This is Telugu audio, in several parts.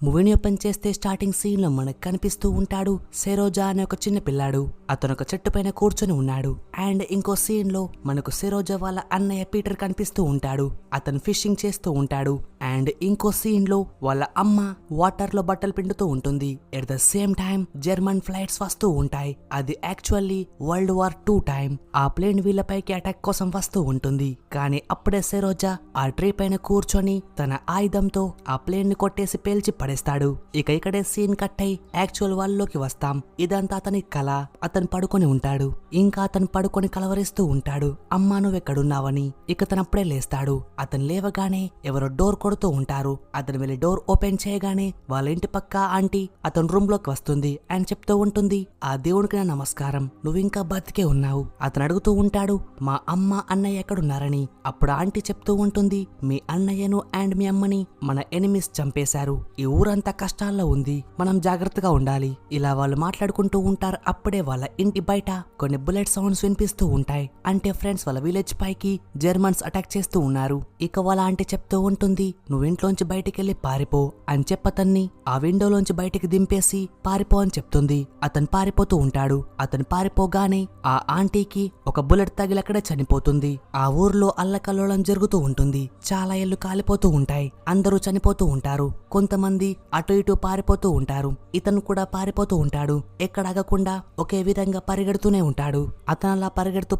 మూవీని ఓపెన్ చేస్తే స్టార్టింగ్ సీన్ లో మనకు కనిపిస్తూ ఉంటాడు సెరోజా అనే ఒక చిన్న పిల్లాడు. అతను ఒక చెట్టు పైన కూర్చొని ఉన్నాడు. అండ్ ఇంకో సీన్ లో మనకు సెరోజా వాళ్ళ అన్నయ్య పీటర్ కనిపిస్తూ ఉంటాడు. అతను ఫిషింగ్ చేస్తూ ఉంటాడు. అండ్ ఇంకో సీన్ లో వాళ్ళ అమ్మ వాటర్ లో బట్టలు పిండుతూ ఉంటుంది. At the same time German flights వస్తూ ఉంటాయి. అది యాక్చువల్లీ వరల్డ్ వార్ 2 టైం. ఆ ప్లేన్ వీళ్ళపైకి అటాక్ కోసం వస్తూ ఉంటుంది. కానీ అప్పుడే సెరోజా ఆ ట్రీ పైన కూర్చొని తన ఆయుధంతో ఆ ప్లేన్ ని కొట్టేసి పేల్చి పడేస్తాడు. ఇక్కడే సీన్ కట్ అయి యాక్చువల్ వాళ్ళలోకి వస్తాం. ఇదంతా అతని కళ. అతను పడుకొని ఉంటాడు. ఇంకా అతను పడుకొని కలవరిస్తూ ఉంటాడు, అమ్మా నువ్వెక్కడున్నావని. ఇక తనప్పుడే లేస్తాడు. అతను లేవగానే ఎవరో డోర్ కొడుతూ ఉంటారు. అతను వెళ్లి డోర్ ఓపెన్ చేయగానే వాళ్ళ ఇంటి పక్క ఆంటీ అతను రూమ్ లోకి వస్తుంది అండ్ చెప్తూ ఉంటుంది, ఆ దేవుడికి నా నమస్కారం, నువ్వు ఇంకా బతికే ఉన్నావు. అతను అడుగుతూ ఉంటాడు, మా అమ్మ అన్నయ్య ఎక్కడున్నారని. అప్పుడు ఆంటీ చెప్తూ ఉంటుంది, మీ అన్నయ్యను అండ్ మీ అమ్మని మన ఎనిమిస్ చంపేశారు. ఈ ఊరంతా కష్టాల్లో ఉంది, మనం జాగ్రత్తగా ఉండాలి. ఇలా వాళ్ళు మాట్లాడుకుంటూ ఉంటారు. అప్పుడే వాళ్ళ ఇంటి బయట కొన్ని బుల్లెట్ సౌండ్స్ వినిపిస్తూ ఉంటాయి. అంటే ఫ్రెండ్స్ వాళ్ళ విలేజ్ పైకి జర్మన్స్ అటాక్ చేస్తూ ఉన్నారు. ఇక వాళ్ళ ఆంటీ చెప్తూ ఉంటుంది, నువ్వు ఇంట్లోంచి బయటికి వెళ్లి పారిపో అని చెప్పతన్ని ఆ విండోలోంచి బయటికి దింపేసి పారిపో అని చెప్తుంది. అతను పారిపోతూ ఉంటాడు. అతను పారిపోగానే ఆ ఆంటీకి ఒక బుల్లెట్ తగిలి అక్కడే చనిపోతుంది. ఆ ఊర్లో అల్లకల్లోలం జరుగుతూ ఉంటుంది. చాలా ఇళ్లు కాలిపోతూ ఉంటాయి. అందరూ చనిపోతూ ఉంటారు. కొంతమంది అటు ఇటు పారిపోతూ ఉంటారు. ఇతను కూడా పారిపోతూ ఉంటాడు. ఎక్కడ ఆగకుండా ఒకే విధంగా పరిగెడుతూనే ఉంటాడు. అతను అలా పరిగెడుతూ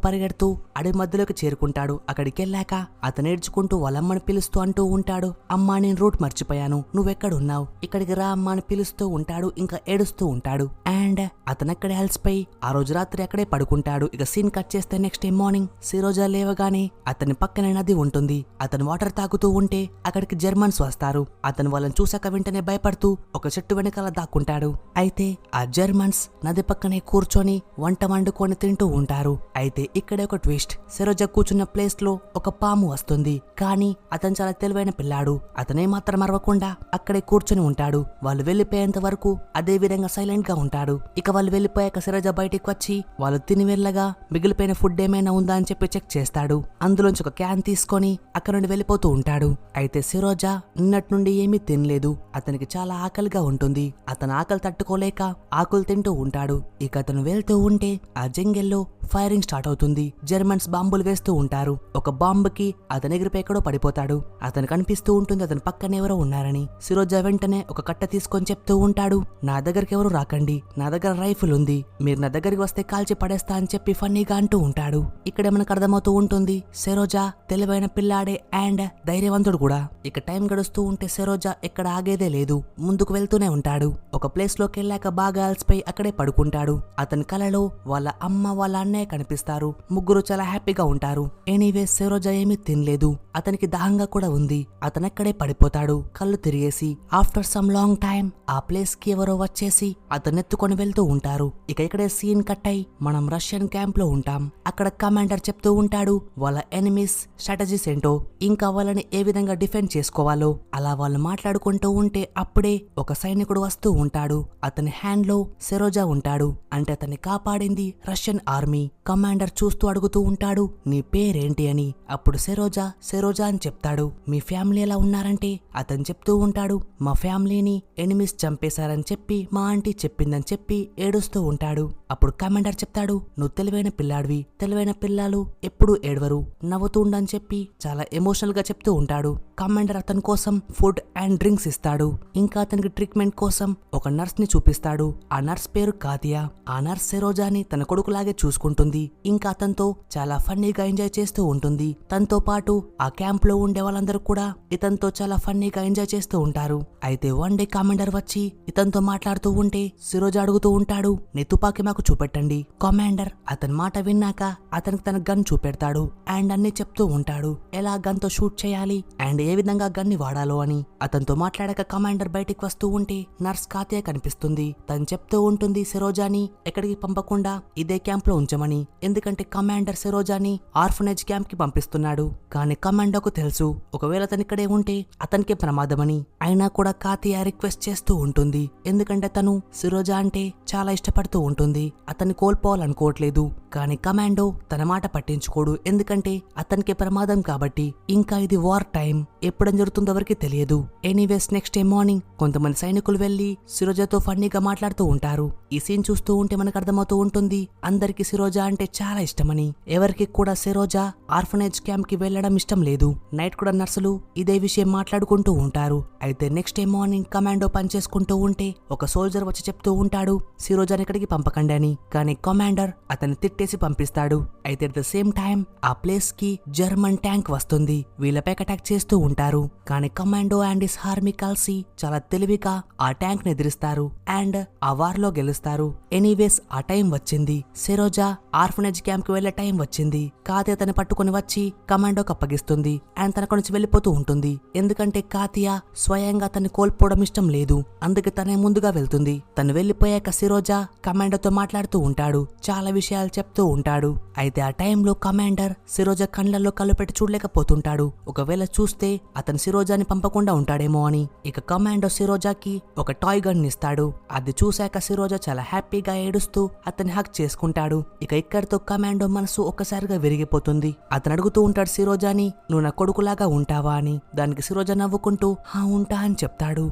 అడవి మధ్యలోకి చేరుకుంటాడు. అక్కడికి వెళ్ళాక అతను ఏడ్చుకుంటూ వాళ్ళమ్మని పిలుస్తూ అంటూ ఉంటాడు, అమ్మా నేను రూట్ మర్చిపోయాను, నువ్వెక్కడున్నావు, ఇక్కడికి రా అమ్మా అని పిలుస్తూ ఉంటాడు. ఇంకా ఏడుస్తూ ఉంటాడు. అండ్ అతను అక్కడే అలసిపోయి ఆ రోజు రాత్రి అక్కడే పడుకుంటాడు. ఇక సీన్ కట్ చేస్తే నెక్స్ట్ డే మార్నింగ్ సిరోజా లేవగానే అతని పక్కనే నది ఉంటుంది. అతను వాటర్ తాగుతూ ఉంటే అక్కడికి జర్మన్స్ వస్తారు. అతను వాళ్ళని చూసాక వెంటనే భయపడుతూ ఒక చెట్టు వెనకాల దాక్కుంటాడు. అయితే ఆ జర్మన్స్ నది పక్కనే కూర్చొని వంట వండుకొని తింటూ ఉంటారు. అయితే ఇక్కడే ఒక ట్విస్ట్, సిరోజా కూర్చున్న ప్లేస్ లో ఒక పాము వస్తుంది. కానీ అతను చాలా తెలివైన పిల్లాడు. అతనే మాత్రం అరవకుండా అక్కడే కూర్చొని ఉంటాడు. వాళ్ళు వెళ్లిపోయేంత వరకు అదే విధంగా సైలెంట్ గా ఉంటాడు. ఇక వాళ్ళు వెళ్లిపోయాక సిరోజా బయటికి వచ్చి వాళ్ళు తిని వెళ్ళగా మిగిలిపోయిన ఫుడ్ ఏమైనా ఉందా అని చెప్పి చెక్ చేస్తాడు. అందులోంచి ఒక క్యాన్ తీసుకొని అక్కడ నుండి వెళ్ళిపోతూ ఉంటాడు. అయితే సిరోజా నిన్నటి నుండి ఏమీ తినలేదు. అతనికి చాలా ఆకలిగా ఉంటుంది. అతను ఆకలి తట్టుకోలేక ఆకులు తింటూ ఉంటాడు. ఇక అతను వెళ్తూ ఉంటే ఆ జంగెల్లో ఫైరింగ్ స్టార్ట్ అవుతుంది. జర్మన్స్ బాంబులు వేస్తూ ఉంటారు. ఒక బాంబుకి అతను ఎగిరిపోయి ఎక్కడో పడిపోతాడు. అతను కనిపిస్తూ ఉంటుంది అతని పక్కన ఎవరో ఉన్నారని. సిరోజా వెంటనే ఒక కట్ట తీసుకొని చెప్తూ ఉంటాడు, నా దగ్గరికి ఎవరు రాకండి, నా దగ్గర రైఫిల్ ఉంది, మీరు నా దగ్గరికి వస్తే కాల్చి పడేస్తా అని చెప్పి ఫన్నీగా అంటూ ఉంటాడు. ఇక్కడే మనకు అర్థమవుతూ ఉంటుంది సిరోజా తెలివైన పిల్లాడే అండ్ ధైర్యవంతుడు కూడా. ఇక టైం గడుస్తూ ఉంటే సిరోజా ఎక్కడ ఆగేదే లేదు, ముందుకు వెళ్తూనే ఉంటాడు. ఒక ప్లేస్ లోకి వెళ్ళాక బాగా అలసిపోయి అక్కడే పడుకుంటాడు. అతని కలలో వాళ్ళ అమ్మ వాళ్ళ అన్నయ్య కనిపిస్తారు. ముగ్గురు చాలా హ్యాపీగా ఉంటారు. ఎనీవేస్ సిరోజా ఏమీ తినలేదు. అతనికి దాహంగా కూడా ఉంది. అతనక్కడే పడిపోతాడు కళ్ళు తిరిగేసి. ఆఫ్టర్ సమ్ లాంగ్ టైం ఆ ప్లేస్ కి ఎవరో వచ్చేసి అతను ఎత్తుకొని వెళ్తూ ఉంటారు. ఇక్కడే సీన్ కట్ అయి మనం రష్యన్ క్యాంప్ లో ఉంటాం. అక్కడ కమాండర్ చెప్తూ ఉంటాడు వాళ్ళ ఎనిమీస్ స్ట్రాటజీస్ ఏంటో, ఇంకా వాళ్ళని ఏ విధంగా డిఫెండ్ చేసుకోవాలో. అలా వాళ్ళు మాట్లాడుకుంటూ ఉంటే అప్పుడే ఒక సైనికుడు వస్తూ ఉంటాడు. అతని హ్యాండ్ లో సిరోజా ఉంటాడు. అంటే అతన్ని కాపాడింది రష్యన్ ఆర్మీ. కమాండర్ చూస్తూ అడుగుతూ ఉంటాడు, నీ పేరేంటి అని. అప్పుడు సిరోజా అని చెప్తాడు. మీ ఫ్యామిలీ ఎలా ఉన్నారంటే అతను చెప్తూ ఉంటాడు, మా ఫ్యామిలీని ఎనిమిస్ చంపేశారని చెప్పి మా ఆంటీ చెప్పిందని చెప్పి ఏడుస్తూ ఉంటాడు. అప్పుడు కమాండర్ చెప్తాడు, నువ్వు తెలివైన పిల్లాడివి, తెలివైన పిల్లలు ఎప్పుడూ ఏడవరు, నవ్వుతూ ఉండని చెప్పి చాలా ఎమోషనల్ గా చెప్తూ ఉంటాడు. కమాండర్ అతని కోసం ఫుడ్ అండ్ డ్రింక్స్ ఇస్తాడు. ఇంకా అతనికి ట్రీట్మెంట్ కోసం ఒక నర్స్ ని చూపిస్తాడు. ఆ నర్స్ పేరు కాతియా. ఆ నర్స్ సిరోజాని తన కొడుకులాగే చూసుకుంటుంది. ఇంకా అతనితో చాలా ఫన్నీగా ఎంజాయ్ చేస్తూ ఉంటుంది. తనతో పాటు ఆ క్యాంప్ లో ఉండే వాళ్ళందరూ కూడా ఇతనితో చాలా ఫన్నీగా ఎంజాయ్ చేస్తూ ఉంటారు. అయితే వన్ డే కమాండర్ వచ్చి ఇతనితో మాట్లాడుతూ ఉంటే సిరోజా అడుగుతూ ఉంటాడు, నీ తుపాకీ మాకు చూపెట్టండి. కమాండర్ అతని మాట విన్నాక అతనికి తన గన్ చూపెడతాడు అండ్ అన్ని చెప్తూ ఉంటాడు ఎలా గన్ తో షూట్ చేయాలి అండ్ ఏ విధంగా గన్ ని వాడాలో అని. అతనితో మాట్లాడాక కమాండర్ బయటికి వస్తూ ఉంటే నర్స్ కాతియా కనిపిస్తుంది. తను చెప్తూ ఉంటుంది సిరోజాని ఎక్కడికి పంపకుండా ఇదే క్యాంప్ లో ఉంచమని. ఎందుకంటే కమాండర్ సిరోజాని ఆర్ఫనేజ్ క్యాంప్ కి పంపిస్తున్నాడు. కానీ కమాండర్కు తెలుసు ఒకవేళ అతను ఇక్కడే ఉంటే అతనికి ప్రమాదమని. అయినా కూడా కాతియా రిక్వెస్ట్ చేస్తూ ఉంటుంది. ఎందుకంటే తను సిరోజా అంటే చాలా ఇష్టపడుతూ ఉంటుంది. అతన్ని కోల్పోవాలనుకోవట్లేదు. కానీ కమాండో తన మాట పట్టించుకోడు, ఎందుకంటే అతనికి ప్రమాదం కాబట్టి. ఇంకా ఇది వార్ టైం, ఎప్పుడేం జరుగుతుందో ఎవరికి తెలియదు. ఎనీవేస్ నెక్స్ట్ డే మార్నింగ్ కొంతమంది సైనికులు వెళ్లి సిరోజాతో ఫన్నీగా మాట్లాడుతూ ఉంటారు. ఈ సీన్ చూస్తూ ఉంటే మనకు అర్థమవుతూ ఉంటుంది అందరికి సిరోజా అంటే చాలా ఇష్టమని. ఎవరికి కూడా సిరోజా ఆర్ఫనేజ్ క్యాంప్ కి వెళ్లడం ఇష్టం లేదు. నైట్ కూడా నర్సులు ఇదే విషయం మాట్లాడుకుంటూ ఉంటారు. అయితే నెక్స్ట్ డే మార్నింగ్ కమాండో పనిచేసుకుంటూ ఉంటే ఒక సోల్జర్ వచ్చి చెప్తూ ఉంటాడు సిరోజాని ఇక్కడికి పంపకండి అని. కానీ కమాండర్ అతన్ని తిట్టేసి పంపిస్తాడు. అయితే అట్ ద సేమ్ టైం ఆ ప్లేస్ కి జర్మన్ ట్యాంక్ వస్తుంది. వీళ్ళపై అటాక్ చేస్తూ ఉంటారు. కానీ కమాండో అండ్ హిస్ ఆర్మీ కలిసి చాలా తెలివిగా ఆ ట్యాంక్ ని ఎదిరిస్తారు అండ్ ఆ వార్ లో గెలుస్తారు. ఎనీవేస్ ఆ టైం వచ్చింది. సిరోజా ఆర్ఫనేజ్ క్యాంప్ కి వెళ్లే టైం వచ్చింది. కాతియా తను పట్టుకుని వచ్చి కమాండోకి అప్పగిస్తుంది అండ్ తన నుంచి వెళ్లిపోతూ ఉంటుంది. ఎందుకంటే కాతియా స్వయంగా తను కోల్పోవడం ఇష్టం లేదు, అందుకే తనే ముందుగా వెళ్తుంది. తను వెళ్లిపోయాక సిరోజా కమాండోతో మాట్లాడుతూ ఉంటాడు, చాలా విషయాలు చెప్తూ ఉంటాడు. అయితే ఆ టైంలో కమాండర్ సిరోజా కళ్ళల్లో కళ్ళు పెట్టి చూడలేకపోతుంటాడు. ఒకవేళ చూస్తే అతను సిరోజాని పంపకుండా ఉంటాడేమో అని. ఇక కమాండో సిరోజాకి ఒక టాయ్ గన్ ఇస్తాడు. అది చూశాక సిరోజా చాలా హ్యాపీగా ఏడుస్తూ అతన్ని హక్ చేసుకుంటాడు. ఇక ఇక్కడితో కమాండో మనసు ఒక్కసారిగా విరిగిపోతుంది. అతను అడుగుతూ ఉంటాడు సిరోజాని, నువ్వు నా కొడుకులాగా ఉంటావా అని. దానికి సిరోజా నవ్వుకుంటూ హా ఉంటా అని చెప్తాడు.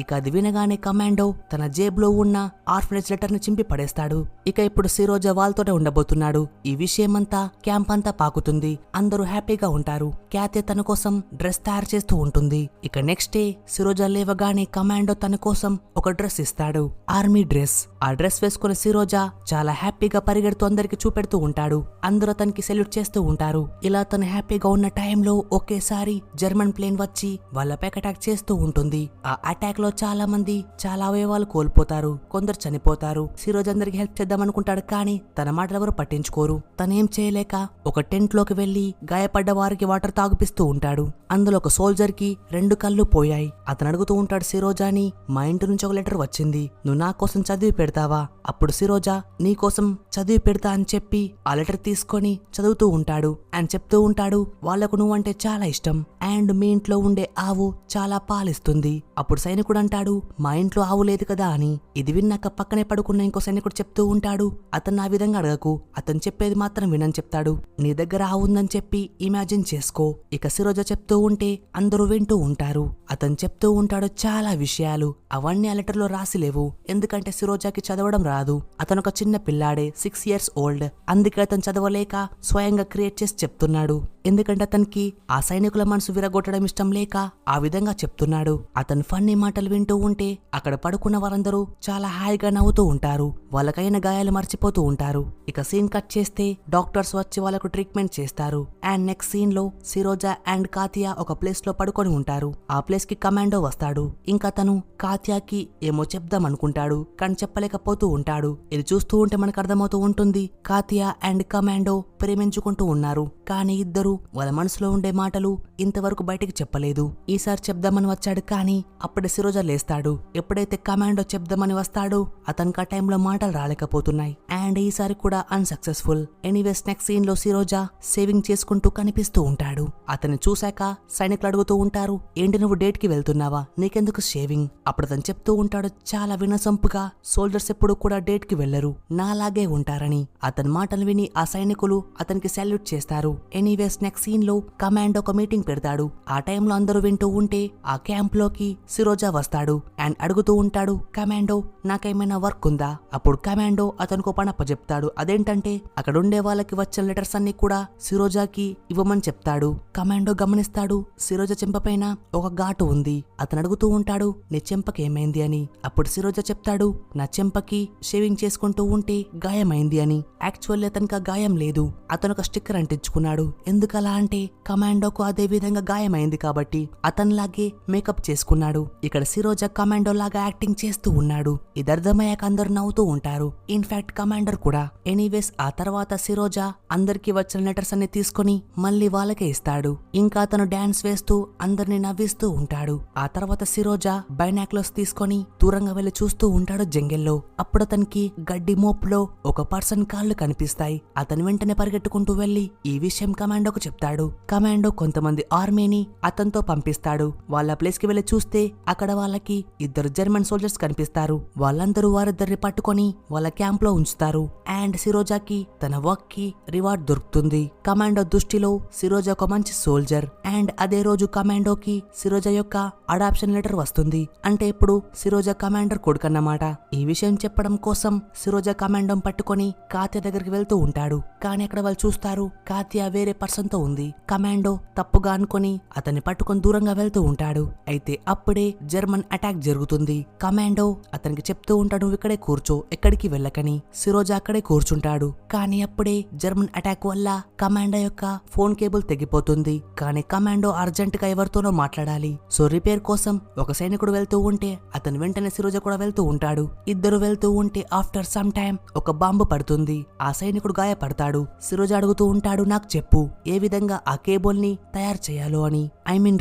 ఇక అది వినగానే కమాండో తన జేబులో ఉన్న ఆర్ఫనేజ్ లెటర్ ని చింపి పడేస్తాడు. ఇక ఇప్పుడు సిరోజా వాళ్ళతోనే ఉండబోతున్నాడు. ఈ విషయమంతా క్యాంప్ అంతా పాకుతుంది. అందరూ హ్యాపీగా ఉంటారు. క్యాతే తన కోసం డ్రెస్ తయారు చేస్తూ ఉంటుంది. ఇక నెక్స్ట్ డే సిరోజా లేవగానే కమాండో తన కోసం ఒక డ్రెస్ ఇస్తాడు, ఆర్మీ డ్రెస్. ఆ డ్రెస్ వేసుకున్న సిరోజా చాలా హ్యాపీగా పరిగెడుతూ అందరికి చూపెడుతూ ఉంటాడు. అందరూ తనకి సెల్యూట్ చేస్తూ ఉంటారు. ఇలా తను హ్యాపీగా ఉన్న టైంలో ఒకేసారి జర్మన్ ప్లేన్ వచ్చి వాళ్ళపై అటాక్ చేస్తూ ఉంటుంది. ఆ అటాక్ లో చాలా మంది చాలా అవయవాలు కోల్పోతారు, కొందరు చనిపోతారు. సిరోజ్ అందరికి హెల్ప్ చేద్దాం అనుకుంటాడు, కానీ తన మాటలు ఎవరు పట్టించుకోరు. తనేం చేయలేక ఒక టెంట్ లోకి వెళ్లి గాయపడ్డ వారికి వాటర్ తాగిపిస్తూ ఉంటాడు. అందులో ఒక సోల్జర్ కి 2 కళ్ళు పోయాయి. అతను అడుగుతూ ఉంటాడు సిరోజాని, మా ఇంటి నుంచి ఒక లెటర్ వచ్చింది, నువ్వు నా కోసం చదివి పెడతావా? అప్పుడు సిరోజా నీ కోసం చదివి పెడతా అని చెప్పి ఆ లెటర్ తీసుకొని చదువుతూ ఉంటాడు. అని చెప్తూ ఉంటాడు, వాళ్లకు నువ్వంటే చాలా ఇష్టం అండ్ మీ ఇంట్లో ఉండే ఆవు చాలా పాలిస్తుంది. అప్పుడు సైనికుడు అంటాడు, మా ఇంట్లో ఆవు లేదు కదా అని. ఇది విన్నాక పక్కనే పడుకున్న ఇంకో సైనికుడు చెప్తూ ఉంటాడు, అతను ఆ విధంగా అడగకు, అతను చెప్పేది మాత్రం వినని చెప్తాడు. నీ దగ్గర ఆవు ఉందని చెప్పి ఇమాజిన్ చేసుకో. ఇక సిరోజా చెప్తూ ఉంటే అందరూ వింటూ ఉంటారు. అతను చెప్తూ ఉంటాడు చాలా విషయాలు, అవన్నీ ఆ లెటర్ లో రాసి లేవు, ఎందుకంటే సిరోజాకి చదవడం రాదు. అతను ఒక చిన్న పిల్లాడే, 6 years old. అందుకే అతను చదవలేక స్వయంగా క్రియేట్ చేసి చెప్తున్నాడు. ఎందుకంటే అతనికి ఆ సైనికుల మనసు విరగొట్టడం ఇష్టం లేక ఆ విధంగా చెప్తున్నాడు. అతను ఫన్నీ మాటలు వింటూ ఉంటే అక్కడ పడుకున్న వారందరూ చాలా హాయిగా నవ్వుతూ ఉంటారు. వాళ్ళకైన గాయాలు మర్చిపోతూ ఉంటారు. ఇక సీన్ కట్ చేస్తే డాక్టర్స్ వచ్చి వాళ్ళకు ట్రీట్మెంట్ చేస్తారు. అండ్ నెక్స్ట్ సీన్ లో సిరోజా అండ్ కాతియా ఒక ప్లేస్ లో పడుకొని ఉంటారు. ఆ ప్లేస్ కి కమాండో వస్తాడు. ఇంకా తను కాతియాకి ఏమో చెప్దాం అనుకుంటాడు, కానీ చెప్పలేకపోతూ ఉంటాడు. ఇది చూస్తూ ఉంటే మనకు అర్థమవుతూ ఉంటుంది కాతియా అండ్ కమాండో ప్రేమించుకుంటూ ఉన్నారు. కానీ ఇద్దరు వాళ్ళ మనసులో ఉండే మాటలు ఇంతవరకు బయటికి చెప్పలేదు. ఈసారి చెప్దామని వచ్చాడు, కానీ అప్పుడే సిరోజా లేస్తాడు. ఎప్పుడైతే కమాండో చెప్దామని వస్తాడో అతనికి ఆ టైంలో మాటలు రాలేకపోతున్నాయి. అండ్ ఈసారి కూడా అన్సక్సెస్ఫుల్. ఎనీవేస్ నెక్స్ట్ సీన్ లో సిరోజా సేవింగ్ చేసుకుంటూ కనిపిస్తూ ఉంటాడు. అతన్ని చూశాక సైనికులు అడుగుతూ ఉంటారు, ఏంటి నువ్వు డేట్ కి వెళ్తున్నావా, నీకెందుకు షేవింగ్? అప్పుడు అతను చెప్తూ ఉంటాడు చాలా వినసొంపుగా, సోల్జర్స్ ఎప్పుడు కూడా డేట్ కి వెళ్లరు, నాలాగే ఉంటారని. అతని మాటలు విని ఆ సైనికులు అతనికి సాల్యూట్ చేస్తారు. ఎనీవేస్ నెక్స్ట్ సీన్ లో కమాండో ఒక మీటింగ్ పెడతాడు. ఆ టైంలో అందరూ వింటూ ఉంటే ఆ క్యాంప్ లోకి సిరోజా వస్తాడు అండ్ అడుగుతూ ఉంటాడు, కమాండో నాకేమైనా వర్క్ ఉందా? అప్పుడు కమాండో అతనికి పనప్ప చెప్తాడు. అదేంటంటే అక్కడ ఉండే వాళ్ళకి వచ్చిన లెటర్స్ అన్ని కూడా సిరోజాకి ఇవ్వమని చెప్తాడు. కమాండో గమనిస్తాడు సిరోజా చెంపపైన ఒక ఘాటు ఉంది. అతను అడుగుతూ ఉంటాడు, నీ చెంపకి ఏమైంది అని. అప్పుడు సిరోజా చెప్తాడు, నా చెంపకి షేవింగ్ చేసుకుంటూ ఉంటే గాయమైంది అని. యాక్చువల్లీ అతనికి ఆ గాయం లేదు, అతను ఒక స్టిక్కర్ అంటించుకున్నాడు. ఎందుకలా అంటే కమాండోకు అదే విధంగా గాయమైంది కాబట్టి అతనిలాగే మేకప్ చేసుకున్నాడు. ఇక్కడ సిరోజా కమాండో లాగా యాక్టింగ్ చేస్తూ ఉన్నాడు. ఇది అర్థమయ్యాక అందరు నవ్వుతూ ఉంటారు, ఇన్ఫాక్ట్ కమాండర్ కూడా. ఎనీవేస్ ఆ తర్వాత సిరోజా అందరికి వచ్చిన లెటర్స్ అన్ని తీసుకుని మళ్ళీ వాళ్ళకే ఇస్తాడు. ఇంకా అతను డాన్స్ వేస్తూ అందరిని నవ్విస్తూ ఉంటాడు. ఆ తర్వాత సిరోజా బైనాక్యులర్స్ తీసుకొని దూరంగా వెళ్లి చూస్తూ ఉంటాడు జంగల్లో. అప్పుడు అతనికి గడ్డి మోపులో ఒక పర్సన్ కాళ్ళు కనిపిస్తాయి. అతను వెంటనే పరిగెట్టుకుంటూ వెళ్లి ఈ విషయం కమాండోకు చెప్తాడు. కమాండో కొంతమంది ఆర్మీని అతనితో పంపిస్తాడు. వాళ్ళ ప్లేస్ కి వెళ్లి చూస్తే అక్కడ వాళ్ళకి ఇద్దరు జర్మన్ సోల్జర్స్ కనిపిస్తారు. వాళ్ళందరూ వారిద్దరిని పట్టుకొని వాళ్ళ క్యాంప్ లో ఉంచుతారు. అండ్ సిరోజాకి తన వర్క్ కి రివార్డ్ దొరుకుతుంది. కమాండో దృష్టిలో సిరోజా ఒక మంచి సోల్జర్. అండ్ అదే రోజు కమాండోకి సిరోజా యొక్క అడాప్షన్ లెటర్ వస్తుంది. అంటే ఇప్పుడు సిరోజా కమాండర్ కొడుకన్నమాట. ఈ విషయం చెప్పడం కోసం సిరోజా కమాండోని పట్టుకొని కాత్య దగ్గరికి వెళ్తూ ఉంటాడు. కానీ అక్కడ వాళ్ళు చూస్తారు కాత్య వేరే పర్సన్ తో ఉంది. కమాండో తప్పుగా అనుకొని అతన్ని పట్టుకొని దూరంగా వెళ్తూ ఉంటాడు. అయితే అప్పుడే జర్మన్ అటాక్ జరుగుతుంది. కమాండో అతనికి చెప్తూ ఉంటాడు, నువ్వు ఇక్కడే కూర్చో, ఎక్కడికి వెళ్ళకని. సిరోజా అక్కడే కూర్చుంటాడు. కానీ అప్పుడే జర్మన్ అటాక్ వల్ల కమాండో యొక్క ఫోన్ కేబుల్ తెగిపోతుంది. కానీ కమాండో అర్జెంట్ గా ఎవరితోనో మాట్లాడాలి. సో రిపేర్ కోసం ఒక సైనికుడు వెళ్తూ ఉంటే అతను వెంటనే సిరోజా కూడా వెళ్తూ ఉంటాడు. ఇద్దరు వెళ్తూ ఉంటే ఆఫ్టర్ సమ్ టైం ఒక బాంబు పడుతుంది. ఆ సైనికుడు గాయపడతాడు. సిరోజా అడుగుతూ ఉంటాడు, నాకు చెప్పు ఏ విధంగా ఆ కేబుల్ ని తయారు చేయాలో అని,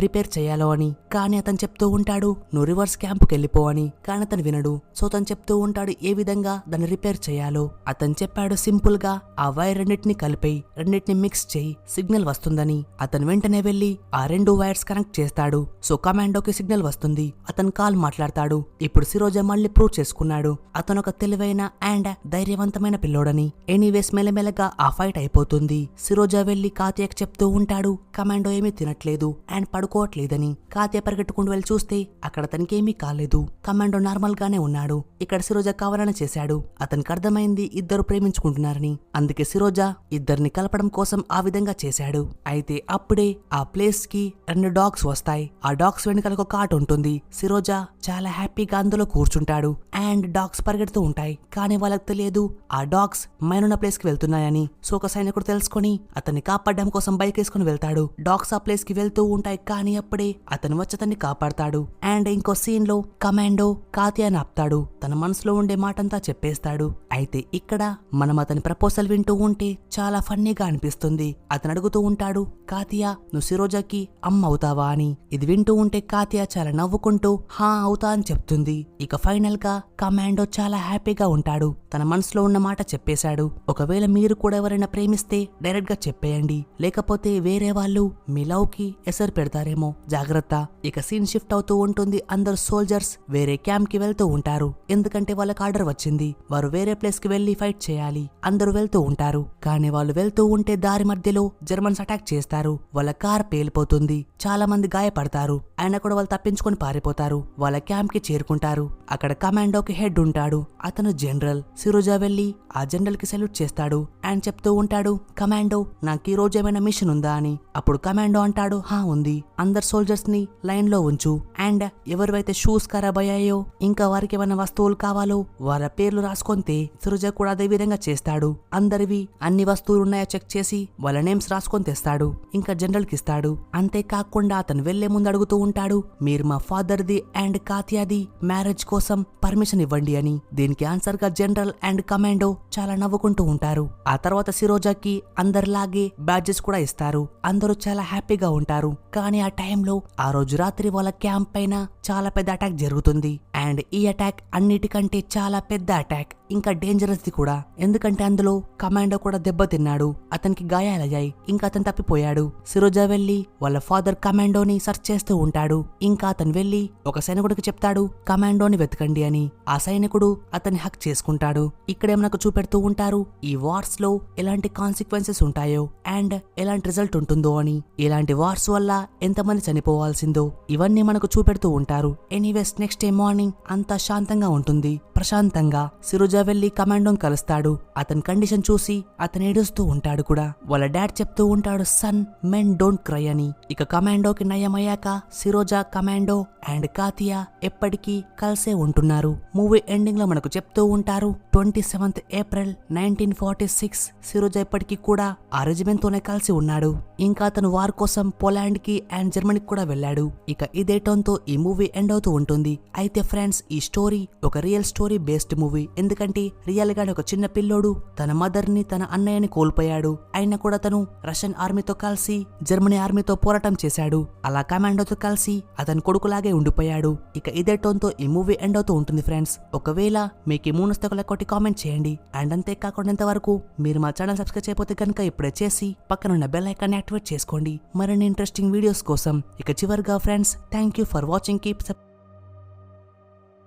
రిపేర్ చేయాలో అని. కానీ అతను చెప్తూ ఉంటాడు నువ్వు రివర్స్ క్యాంపుకి వెళ్ళిపో అని. కానీ అతను వినడు. సో అతను చెప్తూ ఉంటాడు ఏ విధంగా దాన్ని రిపేర్ చేయాలో. అతను చెప్పాడు సింపుల్ గా ఆ వైర్ రెండింటిని కలిపి రెండింటిని మిక్స్ చేయి, సిగ్నల్ వస్తుందని. అతను వెంటనే వెళ్లి ఆ రెండు వైర్స్ కనెక్ట్ చేస్తాడు. సో కమాండోకి సిగ్నల్ వస్తుంది. అతను కాల్ మాట్లాడతాడు. ఇప్పుడు సిరోజా మళ్ళీ ప్రూవ్ చేసుకున్నాడు అతను ఒక తెలివైన అండ్ ధైర్యవంతమైన పిల్లోడని. ఎనీవేస్ మెల్లమెల్లగా ఆ ఫైట్ అయిపోతుంది. సిరోజా వెళ్లి కాత్యకి చెప్తూ ఉంటాడు కమాండో ఏమీ తినట్లేదు అండ్ పడుకోవట్లేదని. కాత్య పరిగెట్టుకుంటూ వెళ్ళి చూస్తే అక్కడ తనకేమీ కాలేదు. కమాండో నార్మల్ గానే ఉన్నాడు. ఇక్కడ సిరోజా కావాలని చేశాడు. అతనికి అర్థమైంది ఇద్దరు ప్రేమించుకుంటున్నారని. అందుకే సిరోజా ఇద్దరిని కలపడం కోసం ఆ విధంగా చేశాడు. అయితే అప్పుడే ఆ ప్లేస్ కి రెండు డాగ్స్ వస్తాయి. ఆ డాగ్స్ వెనుకల ఒక కాట్ ఉంటుంది. సిరోజా చాలా హ్యాపీగా అందులో కూర్చుంటాడు. అండ్ డాగ్స్ పరిగెడుతూ ఉంటాయి. కానీ వాళ్ళకి తెలియదు ఆ డాగ్స్ మైనున్న ప్లేస్ కి వెళ్తున్నాయని. సో ఒక సైనికుడు తెలుసుకొని అతన్ని కాపాడడం కోసం బైక్ వేసుకుని వెళ్తాడు. డాగ్స్ ఆ ప్లేస్ కి వెళ్తూ ఉంటాయి. కానీ అప్పుడే అతను వచ్చి అతన్ని కాపాడతాడు. అండ్ ఇంకో సీన్ లో కమాండో కాత్యాని ఆపుతాడు. తన మనసులో ఉండే మాటంతా చెప్పేస్తాడు. అయితే ఇక్కడ మనం అతని ప్రపోజల్ వింటూ ఉంటే చాలా ఫన్నీగా అనిపిస్తుంది. అతను అడుగుతూ ఉంటాడు కాత్యా నువ్వు సిరోజాకి అమ్మ అవుతావా అని. ఇది వింటూ ఉంటే కాత్యా చాలా నవ్వుకుంటూ హా అవుతా అని చెప్తుంది. ఇక ఫైనల్ గా కమాండో చాలా హ్యాపీగా ఉంటాడు. తన మనసులో ఉన్న మాట చెప్పేశాడు. ఒకవేళ మీరు కూడా ఎవరైనా ప్రేమిస్తే డైరెక్ట్ గా చెప్పేయండి, లేకపోతే వేరే వాళ్ళు మీ లవ్ కి ఎసరు పెడతారేమో, జాగ్రత్త. ఇక సీన్ షిఫ్ట్ అవుతూ ఉంటుంది. అందరు సోల్జర్స్ వేరే క్యాంప్ కి వెళ్తూ ఉంటారు. ఎందుకంటే వాళ్ళకి ఆర్డర్ వచ్చింది, వారు వేరే ప్లేస్ కి వెళ్లి ఫైట్ చేయాలి. అందరూ వెళ్తూ ఉంటారు. కానీ వాళ్ళు వెళ్తూ ఉంటే దారి మధ్యలో జర్మన్స్ అటాక్ చేస్తారు. వాళ్ళ కార్ పేలిపోతుంది. చాలా మంది గాయపడతారు. అయినా కూడా వాళ్ళు తప్పించుకొని పారిపోతారు. వాళ్ళ క్యాంప్ కి చేరుకుంటారు. అక్కడ కమాండోకి హెడ్ ఉంటాడు. అతను జనరల్. సిరోజా వెళ్లి ఆ జనరల్ కి సెల్యూట్ చేస్తాడు అండ్ చెప్తూ ఉంటాడు కమాండో నాకు ఈ రోజు ఏమైనా మిషన్ ఉందా అని. అప్పుడు కమాండో అంటాడు హా ఉంది. అందరు సోల్జర్స్ ని లైన్ లో ఉంచు. అండ్ ఎవరివైతే షూస్ ఖరాబ్ అయ్యాయో ఇంకా వారికి ఏమైనా వస్తువులు కావాలో వాళ్ళ పేర్లు రాసుకొంతే సిరోజా కూడా అదే విధంగా చేస్తాడు. అందరివి అన్ని వస్తువులు ఉన్నాయో చెక్ చేసి వాళ్ళ నేమ్స్ రాసుకొని తెస్తాడు. ఇంకా జనరల్ కి ఇస్తాడు. అంతేకాకుండా అతను వెళ్లే ముందు అడుగుతూ ఉంటాడు మీరు మా ఫాదర్ ది అండ్ కాత్యాది మ్యారేజ్ కోసం పర్మిషన్ ఇవ్వండి అని. దీనికి ఆన్సర్ గా జనరల్ అండ్ కమాండో చాలా నవ్వుకుంటూ ఉంటారు. ఆ తర్వాత సిరోజాకి అందరిలాగే బ్యాడ్జెస్ కూడా ఇస్తారు. అందరూ చాలా హ్యాపీగా ఉంటారు. కానీ ఆ టైంలో ఆ రోజు రాత్రి వాళ్ళ క్యాంప్ పైన చాలా పెద్ద అటాక్ జరుగుతుంది. అండ్ ఈ అటాక్ అన్నిటికంటే చాలా పెద్ద అటాక్, ఇంకా డేంజరస్ ది కూడా. ఎందుకంటే అందులో కమాండో కూడా దెబ్బతిన్నాడు. అతనికి గాయాలయ్యాయి. ఇంకా అతను తప్పిపోయాడు. సిరోజా వెళ్లి వాళ్ళ ఫాదర్ కమాండోని సర్చ్ చేస్తూ ఉంటాడు. ఇంకా అతను వెళ్లి ఒక సైనికుడికి చెప్తాడు కమాండోని వెతకండి అని. ఆ సైనికుడు అతన్ని హక్ చేసుకుంటాడు. ఇక్కడే మనకు చూపెడుతూ ఉంటారు ఈ వార్స్ లో ఎలాంటి కాన్సిక్వెన్సెస్ ఉంటాయో అండ్ ఎలాంటి రిజల్ట్ ఉంటుందో అని. ఇలాంటి వార్స్ వల్ల ఎంతమంది చనిపోవాల్సిందో ఇవన్నీ మనకు చూపెడుతూ ఉంటారు. ఎనీవేస్ నెక్స్ట్ డే మార్నింగ్ అంతా శాంతంగా ఉంటుంది. ప్రశాంతంగా సిరోజా వెళ్లి కమాండోని కలుస్తాడు. అతని కండిషన్ చూసి అతను ఏడుస్తూ ఉంటాడు కూడా. వాళ్ళ డాడ్ చెప్తూ ఉంటాడు సన్ మెన్ డోంట్ క్రై అని. ఇక కమాండోకి నయమయ్యాక సిరోజా కమాండో అండ్ కాతియా ఎప్పటికీ కలిసే ఉంటున్నారు. మూవీ ఎండింగ్ లో మనకు చెప్తూ ఉంటారు 27th ఏప్రిల్ 1946 సిరోజా ఎప్పటికీ కూడా ఆ రెజిమెంట్ తోనే కలిసి ఉన్నాడు. ఇంకా అతను వార్ కోసం పోలాండ్ కి అండ్ జర్మనీకి కూడా వెళ్ళాడు. ఇక ఇదే టోన్ తో ఈ మూవీ ఎండ్ అవుతూ ఉంటుంది. అయితే ఫ్రెండ్స్ ఈ స్టోరీ ఒక రియల్ స్టోరీ బేస్డ్ మూవీ. ఎందుకంటే రియల్ గా ఒక చిన్న పిల్లోడు తన మదర్ ని తన అన్నయ్యని కోల్పోయాడు. అయినా కూడా తను రష్యన్ ఆర్మీతో కలిసి జర్మనీ ఆర్మీతో పోరాటం చేశాడు. అలా కమాండోతో కలిసి అతని కొడుకులాగే ఉండిపోయాడు. ఇక ఇదే టోన్ తో ఈ మూవీ ఎండ్ అవుతూ ఉంటుంది ఫ్రెండ్స్. ఒకవేళ మీకు ఈ మూడు కొట్టి కామెంట్ చేయండి. అండ్ అంతేకాకుండా ఇంతవరకు మీరు మా ఛానల్ సబ్స్క్రైబ్ చేయకపోతే కనుక ఇప్పుడే చేసి పక్కనున్న బెల్ ఐకాన్ యాక్టివేట్ చేసుకోండి మరిన్ని ఇంట్రెస్టింగ్ వీడియోస్ కోసం. ఇక చివరిగా friends thank you for watching. Keep